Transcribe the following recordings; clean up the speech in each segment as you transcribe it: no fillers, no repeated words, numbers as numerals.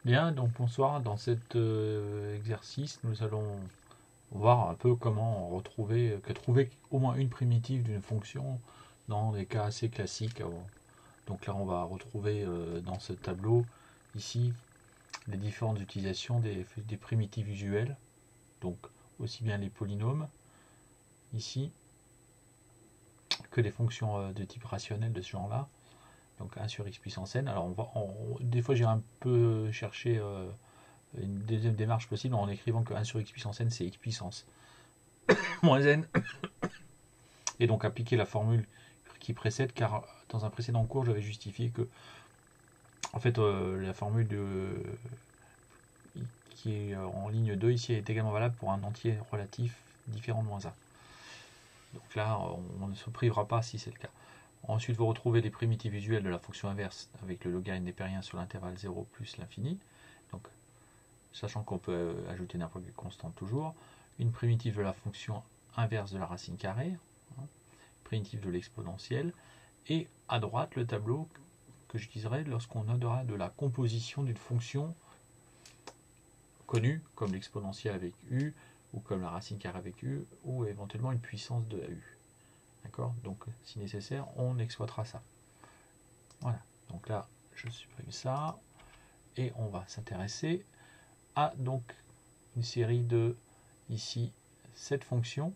Bien, donc bonsoir. Dans cet exercice, nous allons voir un peu comment retrouver, trouver au moins une primitive d'une fonction dans des cas assez classiques. Donc là, on va retrouver dans ce tableau ici les différentes utilisations des primitives usuelles. Donc aussi bien les polynômes ici que les fonctions de type rationnel de ce genre-là. Donc 1 sur x puissance n. Alors des fois, j'ai un peu cherché une deuxième démarche possible en écrivant que 1 sur x puissance n, c'est x puissance moins n, et donc appliquer la formule qui précède, car dans un précédent cours, j'avais justifié que, en fait, la formule qui est en ligne 2 ici est également valable pour un entier relatif différent de moins 1. Donc là, on ne se privera pas si c'est le cas. Ensuite, vous retrouvez les primitives usuelles de la fonction inverse avec le logarithme népérien sur l'intervalle 0 plus l'infini. Donc, sachant qu'on peut ajouter n'importe quelle constante toujours. Une primitive de la fonction inverse de la racine carrée, primitive de l'exponentielle, et à droite le tableau que j'utiliserai lorsqu'on aura de la composition d'une fonction connue, comme l'exponentielle avec u, ou comme la racine carrée avec u, ou éventuellement une puissance de u. D'accord? Donc, si nécessaire, on exploitera ça. Voilà. Donc là, je supprime ça, et on va s'intéresser à donc une série de, ici, 7 fonctions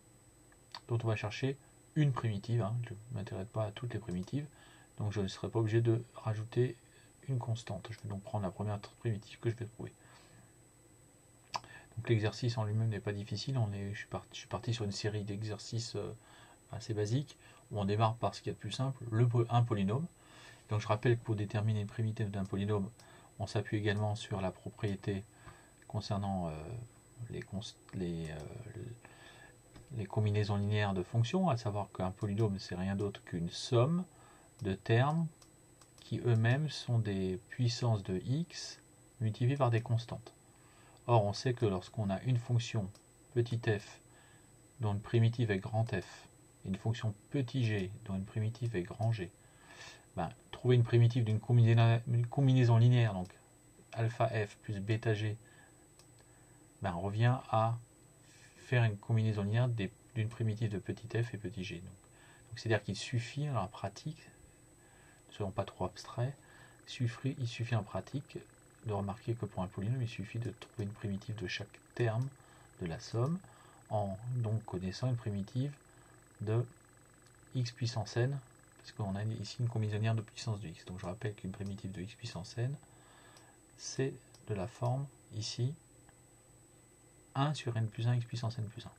dont on va chercher une primitive. Je ne m'intéresse pas à toutes les primitives, donc je ne serai pas obligé de rajouter une constante. Je vais donc prendre la première primitive que je vais trouver. Donc l'exercice en lui-même n'est pas difficile. Je suis parti sur une série d'exercices assez basiques où on démarre par ce qu'il y a de plus simple, un polynôme. Donc je rappelle que pour déterminer une primitive d'un polynôme, on s'appuie également sur la propriété concernant les combinaisons linéaires de fonctions, à savoir qu'un polynôme, c'est rien d'autre qu'une somme de termes qui eux-mêmes sont des puissances de x multipliées par des constantes. Or, on sait que lorsqu'on a une fonction petit f dont une primitive est grand F, et une fonction petit g dont une primitive est grand G, trouver une primitive d'une combinaison linéaire, donc alpha f plus bêta g, revient à faire une combinaison linéaire d'une primitive de petit f et petit g. Donc c'est-à-dire qu'il suffit dans la pratique, ne soyons pas trop abstraits, il suffit en pratique de remarquer que pour un polynôme, il suffit de trouver une primitive de chaque terme de la somme en donc connaissant une primitive de x puissance n, parce qu'on a ici une combinaison linéaire de puissance de x. Donc je rappelle qu'une primitive de x puissance n, c'est de la forme ici 1 sur n plus 1 x puissance n plus 1.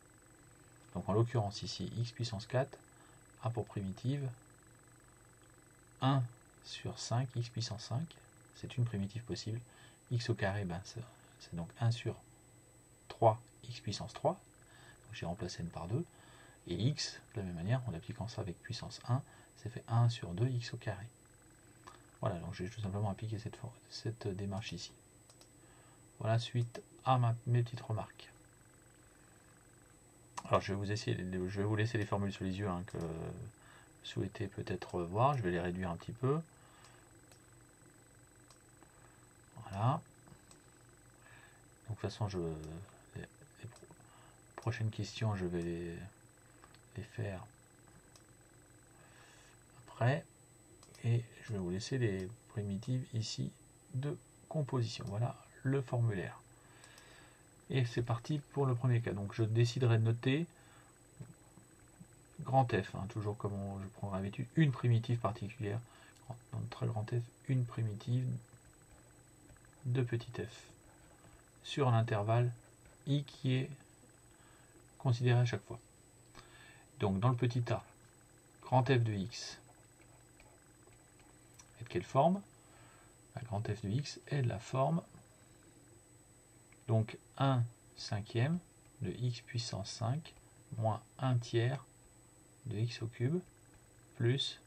Donc en l'occurrence ici, x puissance 4 a pour primitive 1 sur 5 x puissance 5. C'est une primitive possible. X au carré, c'est donc 1 sur 3 x puissance 3. Donc j'ai remplacé n par 2. Et x, de la même manière, en appliquant ça avec puissance 1, c'est fait 1 sur 2 x au carré. Voilà, donc j'ai tout simplement appliqué cette démarche ici. Voilà, suite à mes petites remarques. Alors je vais vous laisser les formules sous les yeux que vous souhaitez peut-être voir. Je vais les réduire un petit peu. Voilà. Donc de toute façon, les prochaines questions, je vais les faire après. Et je vais vous laisser les primitives ici de composition. Voilà le formulaire. Et c'est parti pour le premier cas. Donc je déciderai de noter grand F, toujours comme je prendrai l'habitude, une primitive particulière. Dans le très grand F, une primitive de petit f sur l'intervalle i qui est considéré à chaque fois. Donc dans le petit a, grand F de x est de quelle forme? Grand F de x est de la forme donc 1 cinquième de x puissance 5 moins 1 tiers de x au cube plus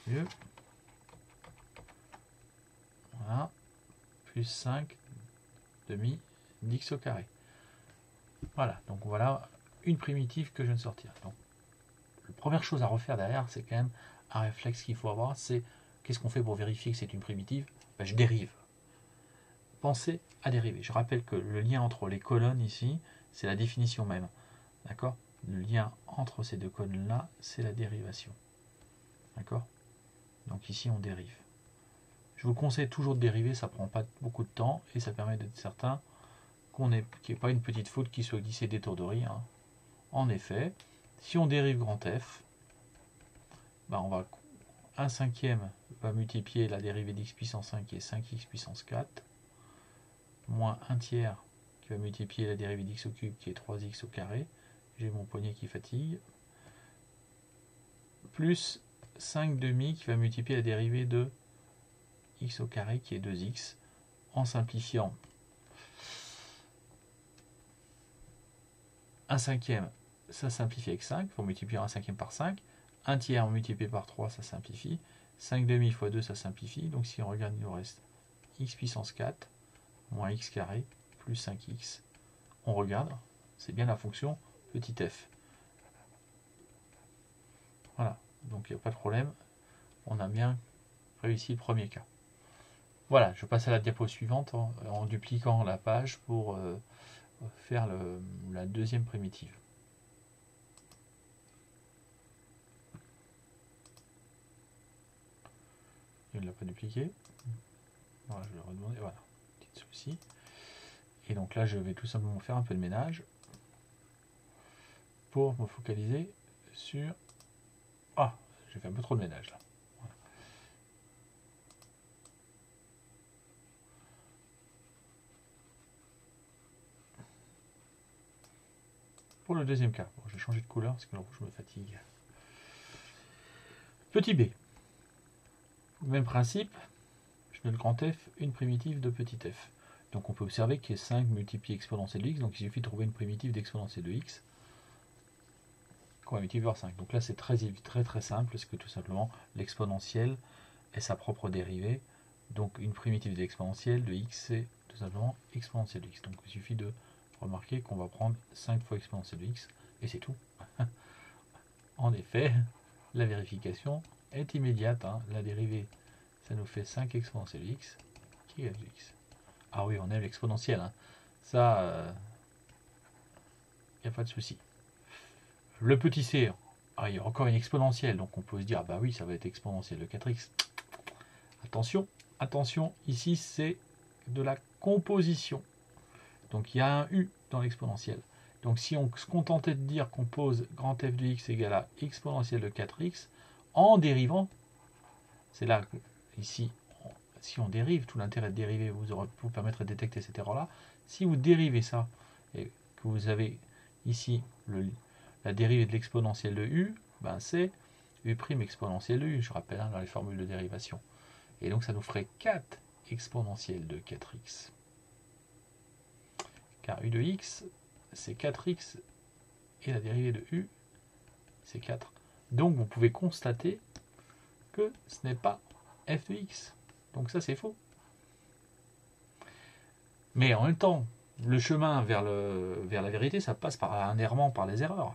mieux, voilà, plus 5 demi d'x au carré. Voilà, donc voilà une primitive que je viens de sortir. Donc la première chose à refaire derrière, c'est quand même un réflexe qu'il faut avoir, c'est qu'est-ce qu'on fait pour vérifier que c'est une primitive? Ben, je dérive. Pensez à dériver. Je rappelle que le lien entre les colonnes ici, c'est la définition même. D'accord? Le lien entre ces deux colonnes-là, c'est la dérivation. D'accord? Donc ici, on dérive. Je vous conseille toujours de dériver, ça ne prend pas beaucoup de temps et ça permet d'être certain qu'il n'y ait pas une petite faute qui soit glissée d'étourderie. Hein. En effet, si on dérive grand F, ben on va 1 cinquième va multiplier la dérivée d'x puissance 5 qui est 5x puissance 4, moins 1 tiers qui va multiplier la dérivée d'x au cube qui est 3x au carré, j'ai mon poignet qui fatigue, plus 5 demi qui va multiplier la dérivée de x au carré qui est 2x, en simplifiant 1 cinquième, ça simplifie avec 5, il faut multiplier 1 cinquième par 5, 1 tiers multiplié par 3, ça simplifie, 5 demi fois 2, ça simplifie, donc si on regarde, il nous reste x puissance 4, moins x carré, plus 5x. On regarde, c'est bien la fonction petit f. Voilà, donc il n'y a pas de problème, on a bien réussi le premier cas. Voilà, je passe à la diapo suivante en dupliquant la page pour faire la deuxième primitive. Il ne l'a pas dupliqué. Voilà, je vais le redemander. Voilà, petit souci. Et donc là, je vais tout simplement faire un peu de ménage pour me focaliser sur... Ah, j'ai fait un peu trop de ménage là. Voilà. Pour le deuxième cas, bon, je vais changer de couleur parce que le rouge me fatigue. Petit b. Même principe, je mets le grand F, une primitive de petit f. Donc on peut observer qu'il y a 5 multiplié exponentielle de x, donc il suffit de trouver une primitive d'exponentielle de x qu'on va multiplier par 5. Donc là c'est très simple, parce que tout simplement l'exponentielle est sa propre dérivée. Donc une primitive d'exponentielle de x, c'est tout simplement exponentielle de x. Donc il suffit de remarquer qu'on va prendre 5 fois exponentielle de x, et c'est tout. En effet, la vérification est immédiate. Hein. La dérivée, ça nous fait 5 exponentielle de x qui égale x. Ah oui, on aime l'exponentielle. Hein. Ça, il n'y a pas de souci. Le petit c, ah, il y a encore une exponentielle, donc on peut se dire, ah bah oui, ça va être exponentielle de 4x. Attention, attention, ici c'est de la composition. Donc il y a un u dans l'exponentielle. Donc si on se contentait de dire qu'on pose grand f de x égale à exponentielle de 4x, en dérivant, c'est là, ici, si on dérive, tout l'intérêt de dériver vous permettre de détecter cette erreur-là. Si vous dérivez ça, et que vous avez ici la dérivée de l'exponentielle de u, ben c'est u' exponentielle de u, je rappelle hein, dans les formules de dérivation. Et donc ça nous ferait 4 exponentielle de 4x. Car u de x, c'est 4x, et la dérivée de u, c'est 4. Donc vous pouvez constater que ce n'est pas f de x. Donc ça c'est faux. Mais en même temps, le chemin vers la vérité, ça passe par un errement, par les erreurs.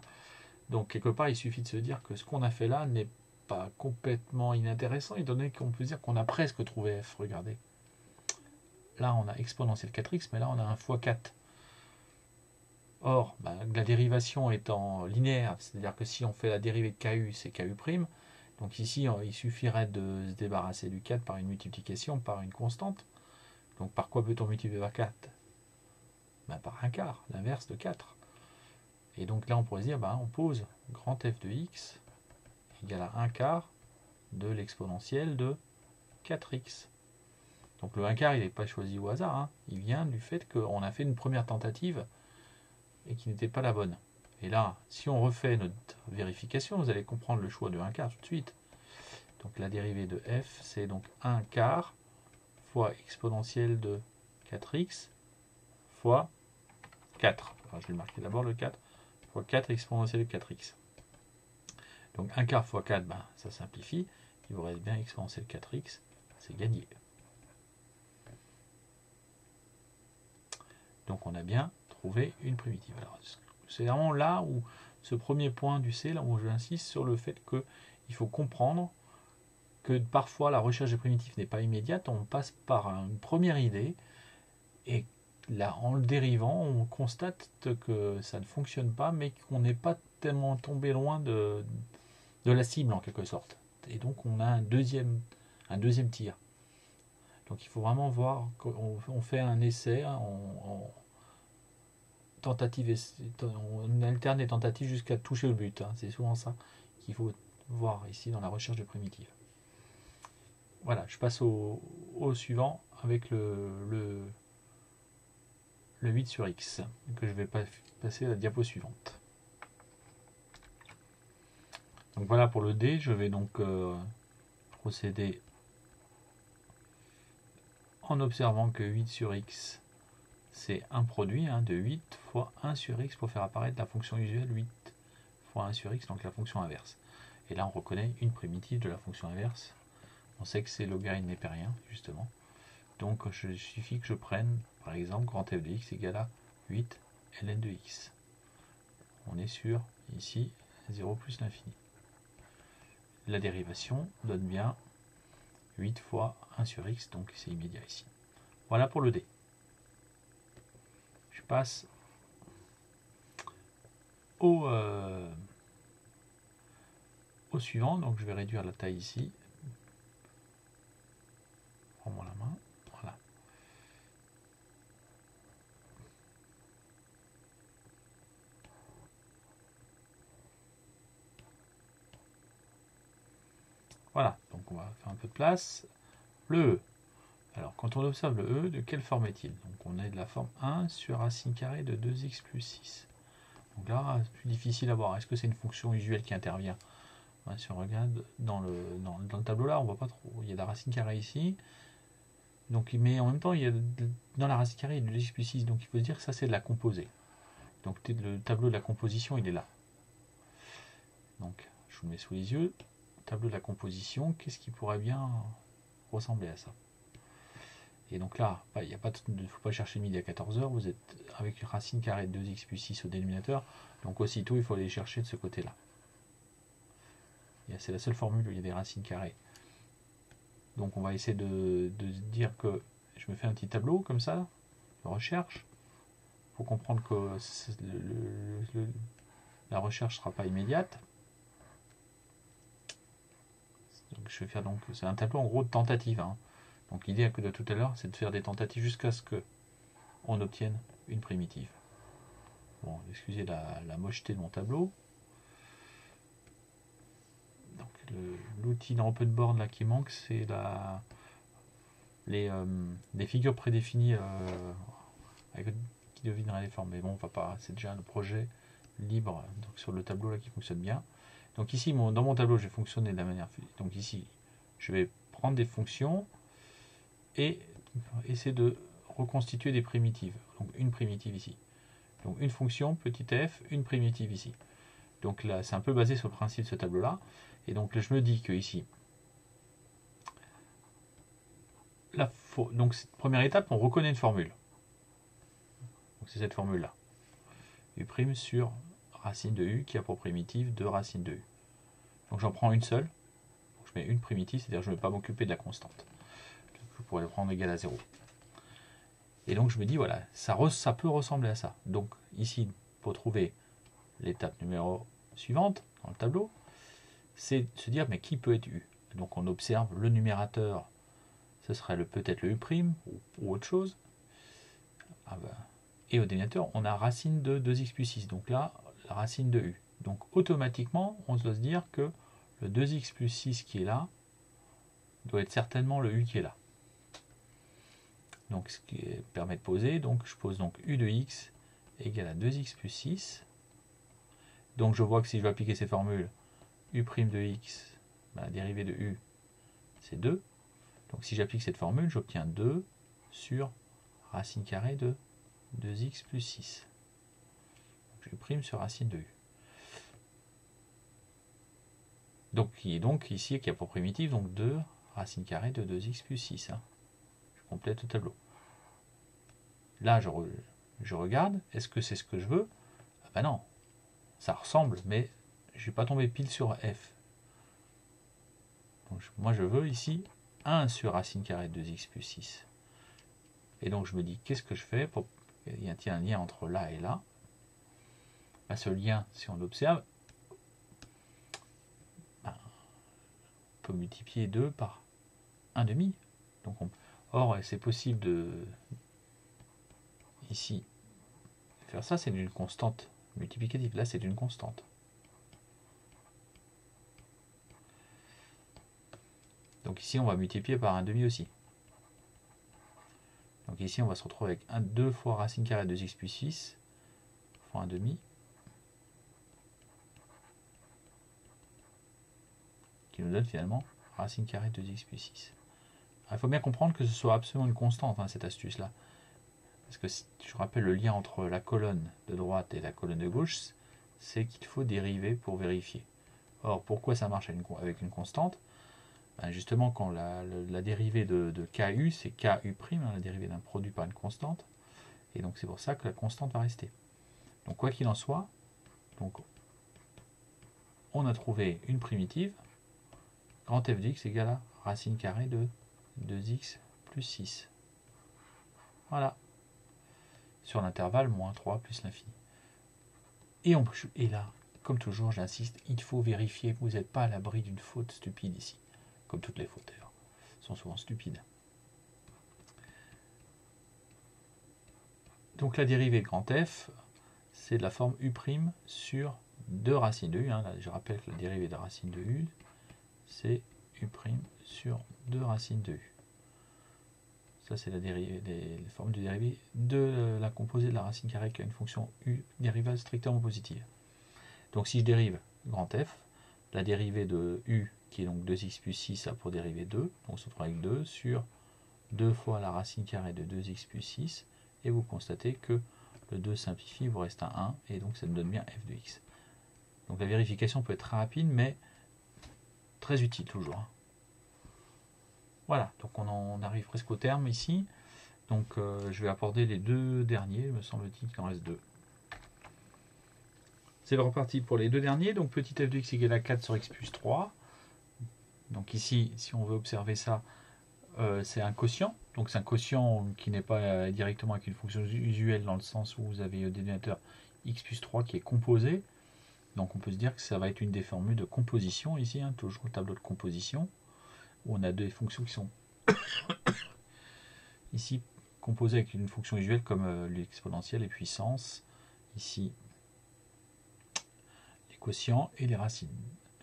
Donc quelque part, il suffit de se dire que ce qu'on a fait là n'est pas complètement inintéressant, étant donné qu'on peut dire qu'on a presque trouvé f. Regardez. Là, on a exponentielle 4x, mais là, on a un fois 4. Or, la dérivation étant linéaire, c'est-à-dire que si on fait la dérivée de KU, c'est KU'. Donc ici, il suffirait de se débarrasser du 4 par une multiplication par une constante. Donc par quoi peut-on multiplier par 4 ? Par un quart, l'inverse de 4. Et donc là, on pourrait se dire, on pose grand f de x égale à 1 quart de l'exponentielle de 4x. Donc le 1 quart, il n'est pas choisi au hasard. Hein. Il vient du fait qu'on a fait une première tentative et qui n'était pas la bonne. Et là, si on refait notre vérification, vous allez comprendre le choix de 1 quart tout de suite. Donc la dérivée de f, c'est donc 1 quart fois exponentielle de 4x fois 4. Alors, je vais marquer d'abord le 4 fois 4 exponentielle de 4x. Donc 1 quart fois 4, ça simplifie. Il vous reste bien exponentielle de 4x, c'est gagné. Donc on a bien trouvé une primitive. Alors c'est vraiment là où ce premier point du C, là où j'insiste sur le fait qu'il faut comprendre que parfois la recherche des primitifs n'est pas immédiate, on passe par une première idée, et là, en le dérivant, on constate que ça ne fonctionne pas, mais qu'on n'est pas tellement tombé loin de la cible en quelque sorte. Et donc on a un deuxième tir. Donc il faut vraiment voir qu'on fait un essai en tentative, on alterne les tentatives jusqu'à toucher le but. C'est souvent ça qu'il faut voir ici dans la recherche de primitives. Voilà, je passe au suivant avec le 8 sur X, que je vais passer à la diapo suivante. Donc voilà pour le D, je vais donc procéder en observant que 8 sur X, c'est un produit de 8 fois 1 sur X pour faire apparaître la fonction usuelle 8 fois 1 sur X, donc la fonction inverse. Et là, on reconnaît une primitive de la fonction inverse. On sait que c'est logarithme népérien, justement. Donc, il suffit que je prenne, par exemple, grand f de x égale à 8 ln de x. On est sur, ici, 0 plus l'infini. La dérivation donne bien 8 fois 1 sur x, donc c'est immédiat ici. Voilà pour le D. Je passe au suivant, donc je vais réduire la taille ici. Prends-moi la main, voilà. Voilà, donc on va faire un peu de place. Le E. Alors, quand on observe le E, de quelle forme est-il? Donc, on est de la forme 1 sur racine carrée de 2x plus 6. Donc là, c'est plus difficile à voir. Est-ce que c'est une fonction usuelle qui intervient? Si on regarde dans le tableau là, on voit pas trop. Il y a la racine carrée ici. Donc, mais en même temps, il y a dans la racine carrée, il y a 2x plus 6. Donc, il faut se dire que ça, c'est de la composée. Donc, le tableau de la composition, il est là. Donc, je vous le mets sous les yeux. Tableau de la composition, qu'est-ce qui pourrait bien ressembler à ça? Et donc là, il ne faut pas chercher midi à 14h, vous êtes avec racine carrée de 2x plus 6 au dénominateur, donc aussitôt il faut aller chercher de ce côté-là. C'est la seule formule où il y a des racines carrées. Donc on va essayer de dire que je me fais un petit tableau comme ça, de recherche. Il faut comprendre que la recherche ne sera pas immédiate. Donc je vais faire donc, c'est un tableau en gros de tentative. Donc l'idée de tout à l'heure, c'est de faire des tentatives jusqu'à ce qu'on obtienne une primitive. Bon, excusez la mocheté de mon tableau. Donc l'outil dans OpenBoard là qui manque, c'est les figures prédéfinies qui devineraient les formes. Mais bon, on va pas. C'est déjà le projet libre donc sur le tableau là qui fonctionne bien. Donc ici, dans mon tableau, j'ai fonctionné de la manière. Donc ici, je vais prendre des fonctions et essayer de reconstituer des primitives. Donc une primitive ici. Donc une fonction, petit f, une primitive ici. Donc là, c'est un peu basé sur le principe de ce tableau-là. Et donc là, je me dis que ici, donc cette première étape, on reconnaît une formule. C'est cette formule-là. U' sur racine de u qui a pour primitive 2 racines de u. Donc j'en prends une seule. Donc je mets une primitive, c'est-à-dire que je ne vais pas m'occuper de la constante. Je pourrais le prendre égal à 0. Et donc je me dis, voilà, ça peut ressembler à ça. Donc ici, pour trouver l'étape numéro suivante dans le tableau, c'est de se dire, mais qui peut être u? Donc on observe le numérateur, ce serait peut-être le u' ou autre chose. Et au dénominateur, on a racine de 2x plus 6. Donc là, la racine de u. Donc automatiquement, on doit se dire que le 2x plus 6 qui est là doit être certainement le u qui est là. Donc ce qui permet de poser, donc je pose donc u de x égale à 2x plus 6. Donc je vois que si je veux appliquer ces formules, u' de x, la dérivée de u, c'est 2. Donc si j'applique cette formule, j'obtiens 2 sur racine carrée de 2x plus 6. Donc u' sur racine de u. Donc qui est donc ici, qui a pour primitive, donc 2 racine carrée de 2x plus 6. Je complète le tableau. Là, je regarde, est-ce que c'est ce que je veux? Ah ben non, ça ressemble, mais je ne vais pas tomber pile sur f. Donc Donc moi je veux ici 1 sur racine carrée de 2x plus 6. Et donc je me dis, qu'est-ce que je fais pour... Il y a un lien entre là et là. Ben, ce lien, si on l'observe, ben, on peut multiplier 2 par 1 demi. Donc or, c'est possible de... Ici, faire ça, c'est d'une constante multiplicative. Là, c'est d'une constante. Donc ici, on va multiplier par 1 demi aussi. Donc ici, on va se retrouver avec 2 fois racine carrée de 2x plus 6 fois 1 demi. Qui nous donne finalement racine carrée de 2x plus 6. Il faut bien comprendre que ce soit absolument une constante, hein, cette astuce-là. Parce que si je rappelle le lien entre la colonne de droite et la colonne de gauche, c'est qu'il faut dériver pour vérifier. Or, pourquoi ça marche avec une constante? Ben justement, quand la dérivée de KU, c'est KU', hein, la dérivée d'un produit par une constante. Et donc c'est pour ça que la constante va rester. Donc quoi qu'il en soit, donc, on a trouvé une primitive. Grand f de x égale à racine carrée de 2x plus 6. Voilà. Sur l'intervalle moins 3 plus l'infini. Et là, comme toujours, j'insiste, il faut vérifier. Vous n'êtes pas à l'abri d'une faute stupide ici. Comme toutes les fautes d'ailleurs. Sont souvent stupides. Donc la dérivée de grand F, c'est de la forme U' sur 2 racines de U. Hein. Là, je rappelle que la dérivée de racine de U, c'est U' sur 2 racines de U. Ça, c'est la dérivée des formes de dérivée de la composée de la racine carrée qui a une fonction U dérivable strictement positive. Donc si je dérive grand F, la dérivée de U, qui est donc 2x plus 6, a pour dérivée 2, donc on se retrouve avec 2 sur 2 fois la racine carrée de 2x plus 6, et vous constatez que le 2 simplifie, il vous reste un 1, et donc ça me donne bien f de x. Donc la vérification peut être très rapide, mais très utile toujours. Voilà, donc on arrive presque au terme ici. Donc je vais aborder les deux derniers, me semble-t-il qu'il en reste 2. C'est le reparti pour les deux derniers. Donc petit f de x égale à 4 sur x plus 3. Donc ici, si on veut observer ça, c'est un quotient. Donc c'est un quotient qui n'est pas directement avec une fonction usuelle dans le sens où vous avez le dénominateur x plus 3 qui est composé. Donc on peut se dire que ça va être une des formules de composition ici, hein, toujours le tableau de composition, où on a deux fonctions qui sont ici composées avec une fonction usuelle comme l'exponentielle, les puissances, ici les quotients et les racines.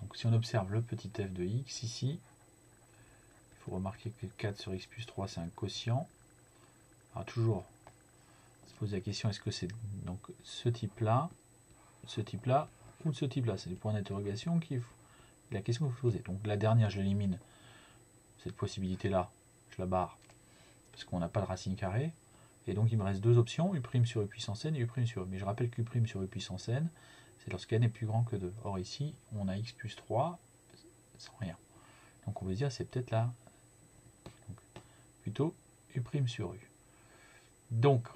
Donc si on observe le petit f de x ici, il faut remarquer que 4 sur x plus 3 c'est un quotient. Alors toujours se poser la question, est-ce que c'est donc ce type-là ou ce type-là? C'est des points d'interrogation qui la question qu'il faut poser. Donc la dernière, je l'élimine. Cette possibilité-là, je la barre parce qu'on n'a pas de racine carrée. Et donc il me reste deux options, U' sur U puissance n et U' sur U. Mais je rappelle qu'U' sur U puissance n, c'est lorsque n est plus grand que 2. Or ici, on a x plus 3 sans rien. Donc on veut dire c'est peut-être là, donc, plutôt U' sur U. Donc,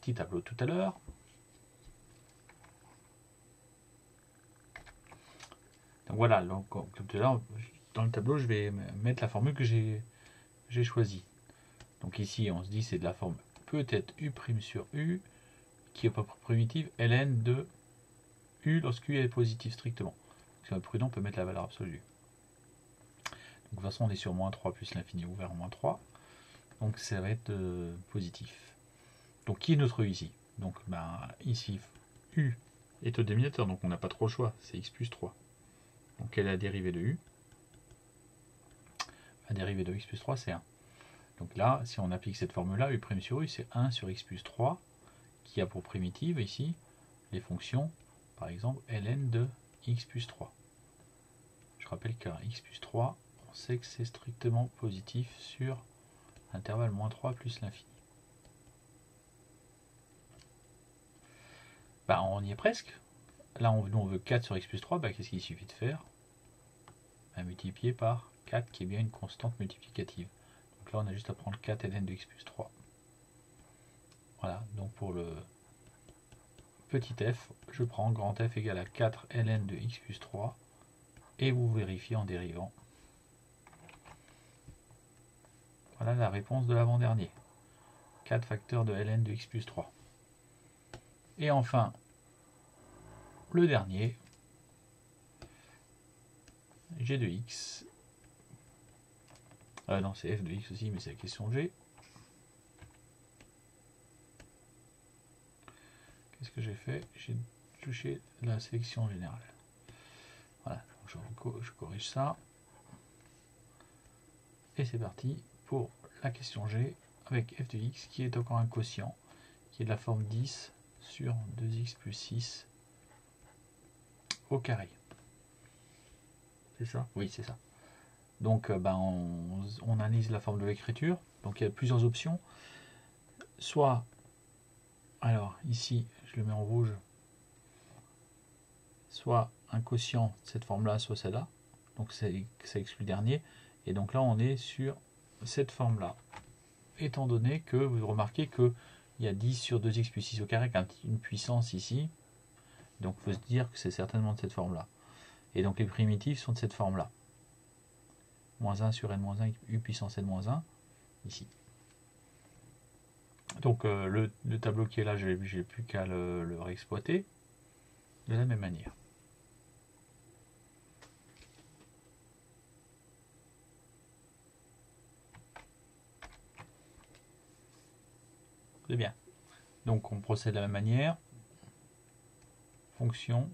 petit tableau tout à l'heure. Donc voilà, donc, comme tout à l'heure, dans le tableau, je vais mettre la formule que j'ai choisie. Donc ici, on se dit c'est de la forme peut-être U' sur U, qui est pas primitive, ln de U lorsque U est positif strictement. Si on est prudent, on peut mettre la valeur absolue. Donc, de toute façon, on est sur moins 3 plus l'infini ouvert en moins 3. Donc ça va être positif. Donc qui est notre U ici? Donc ici, U est au dénominateur, donc on n'a pas trop le choix, c'est x plus 3. Donc quelle est la dérivée de U? La dérivée de x plus 3, c'est 1. Donc là, si on applique cette formule-là, U' sur U, c'est 1 sur x plus 3, qui a pour primitive ici les fonctions, par exemple, ln de x plus 3. Je rappelle qu'à x plus 3, on sait que c'est strictement positif sur l'intervalle moins 3 plus l'infini. On y est presque. Là, nous, on veut 4 sur x plus 3, qu'est-ce qu'il suffit de faire? Multiplier par 4, qui est bien une constante multiplicative. Donc là, on a juste à prendre 4 ln de x plus 3. Voilà, donc pour le petit f, je prends grand F égale à 4 ln de x plus 3, et vous vérifiez en dérivant Voilà la réponse de l'avant-dernier. 4 facteurs de ln de x plus 3. Et enfin, le dernier, g de x. Non, c'est f de x aussi, mais c'est la question g. Qu'est-ce que j'ai fait? J'ai touché la sélection générale. Voilà, je corrige ça. Et c'est parti pour la question G avec f de x qui est encore un quotient qui est de la forme 10 sur 2x plus 6 au carré. C'est ça? Oui, c'est ça. Donc on analyse la forme de l'écriture. Donc il y a plusieurs options. Soit, alors ici je le mets en rouge, soit un quotient de cette forme-là, soit celle-là. Donc ça exclut le dernier. Et donc là on est sur cette forme-là. Étant donné que vous remarquez qu'il y a 10 sur 2x plus 6 au carré, avec une puissance ici. Donc il faut se dire que c'est certainement de cette forme-là. Et donc les primitives sont de cette forme-là. Moins 1 sur n-1, u puissance n-1, ici. Donc le tableau qui est là, je n'ai plus qu'à le réexploiter de la même manière. C'est bien. Donc on procède de la même manière. Fonction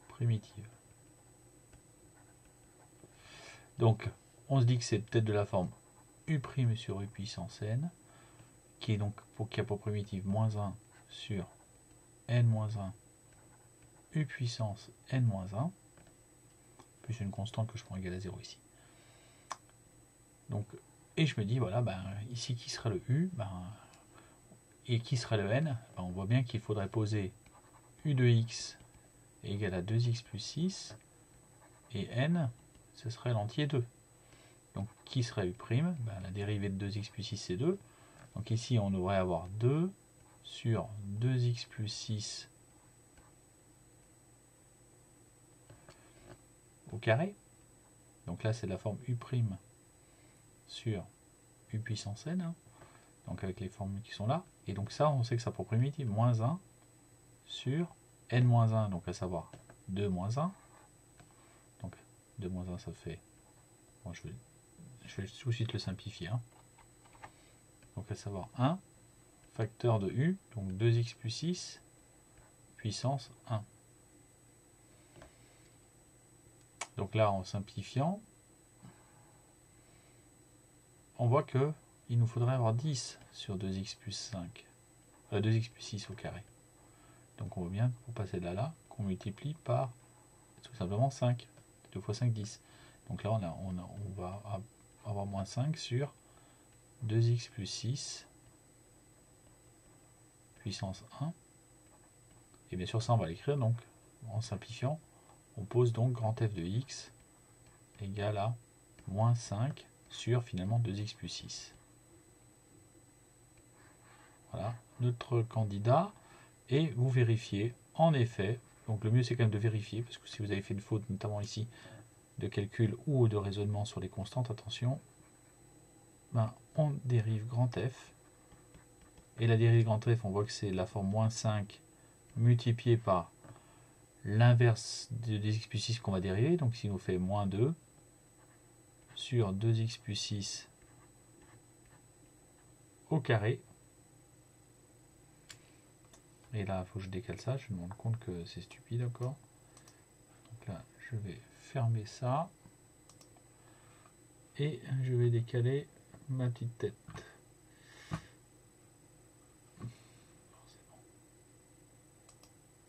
primitive. Donc on se dit que c'est peut-être de la forme u' sur u puissance n, qui est donc qui a pour primitive moins 1 sur n-1 u puissance n-1, plus une constante que je prends égale à 0 ici. Donc, et je me dis, voilà, ici qui sera le u, et qui sera le n, on voit bien qu'il faudrait poser u de x égale à 2x plus 6, et n, ce serait l'entier 2. Donc, qui serait u'? La dérivée de 2x plus 6, c'est 2. Donc ici, on devrait avoir 2 sur 2x plus 6 au carré. Donc là, c'est la forme u' sur u puissance n. Donc avec les formules qui sont là. Et donc ça, on sait que ça pour primitive, moins 1 sur n-1, donc à savoir 2 moins 1. Donc 2 moins 1, ça fait... Bon, je vais tout de suite le simplifier. Donc à savoir 1, facteur de u, donc 2x plus 6, puissance 1. Donc là, en simplifiant, on voit que il nous faudrait avoir 10 sur 2x plus 5, 2x plus 6 au carré. Donc on voit bien, pour passer de là à là, qu'on multiplie par tout simplement 5. 2 fois 5, 10. Donc là, on va avoir moins 5 sur 2x plus 6 puissance 1. Et bien sûr, ça, on va l'écrire. Donc, en simplifiant, on pose donc grand f de x égale à moins 5 sur finalement 2x plus 6. Voilà, notre candidat. Et vous vérifiez, en effet, donc le mieux c'est quand même de vérifier, parce que si vous avez fait une faute, notamment ici, de calcul ou de raisonnement sur les constantes, attention, on dérive grand f. Et la dérive grand f, on voit que c'est la forme moins 5 multipliée par l'inverse de 2x plus 6 qu'on va dériver, donc ce qui nous fait moins 2 sur 2x plus 6 au carré. Et là, il faut que je décale ça, je me rends compte que c'est stupide encore. Donc là, je vais fermer ça. Et je vais décaler ma petite tête.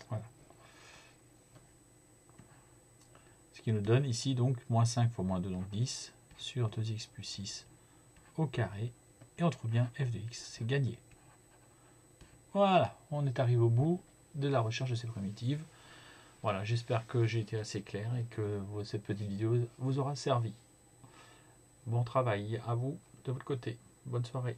Voilà. Ce qui nous donne ici donc moins 5 fois moins 2, donc 10, sur 2x plus 6 au carré. Et on trouve bien f de x, c'est gagné. Voilà, on est arrivé au bout de la recherche de ces primitives. Voilà, j'espère que j'ai été assez clair et que cette petite vidéo vous aura servi. Bon travail à vous de votre côté. Bonne soirée.